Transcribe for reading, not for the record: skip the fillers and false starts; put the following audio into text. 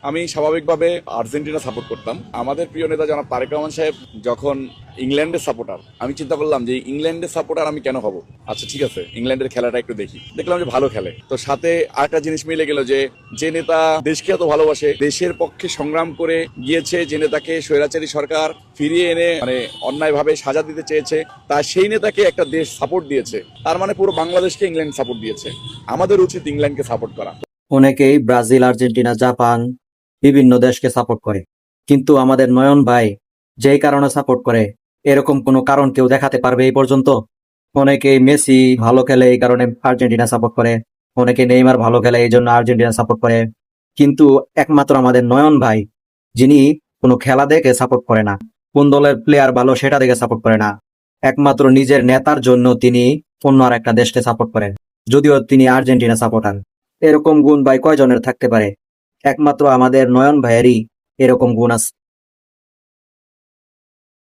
আমি স্বাভাবিকভাবে Argentina support করতাম। আমাদের প্রিয় নেতা জনাব তারেক রহমান সাহেব যখন ইংল্যান্ডের সাপোর্টার, আমি চিন্তা করলাম যে ইংল্যান্ডের সাপোর্টার আমি কেন হব। আচ্ছা ঠিক আছে, ইংল্যান্ডের খেলাটা একটু দেখি, দেখলাম যে ভালো খেলে। তো সাথে আরেকটা জিনিস মিলে গেল যে যে নেতা দেশকে এত ভালোবাসে, দেশের পক্ষে সংগ্রাম করে গিয়েছে, যে নেতাকে স্বৈরাচারী সরকার ফিরিয়ে এনে মানে অন্যায়ভাবে সাজা দিতে চেয়েছে, তা সেই নেতাকে একটা দেশ সাপোর্ট দিয়েছে, তার মানে পুরো বাংলাদেশকে ইংল্যান্ড সাপোর্ট দিয়েছে। আমাদের উচিত ইংল্যান্ডকে সাপোর্ট করা। অনেকেই ব্রাজিল, আর্জেন্টিনা, জাপান বিভিন্ন দেশকে সাপোর্ট করে, কিন্তু আমাদের নয়ন ভাই যেই কারণে সাপোর্ট করে এরকম কোনো কারণ কেউ দেখাতে পারবে এই পর্যন্ত? অনেকেই মেসি ভালো খেলে এই কারণে আর্জেন্টিনা সাপোর্ট করে, অনেকে নেইমার ভালো খেলে এই জন্য আর্জেন্টিনা সাপোর্ট করে, কিন্তু একমাত্র আমাদের নয়ন ভাই, যিনি কোনো খেলা দেখে সাপোর্ট করে না, কোন দলের প্লেয়ার ভালো সেটা দেখে সাপোর্ট করে না, একমাত্র নিজের নেতার জন্য তিনি অন্য আর একটা দেশকে সাপোর্ট করেন, যদিও তিনি আর্জেন্টিনা সাপোর্টার। এরকম গুণ ভাই কয়জনের থাকতে পারে? একমাত্র আমাদের নয়ন ভাইয়েরই এরকম গুণ আছে।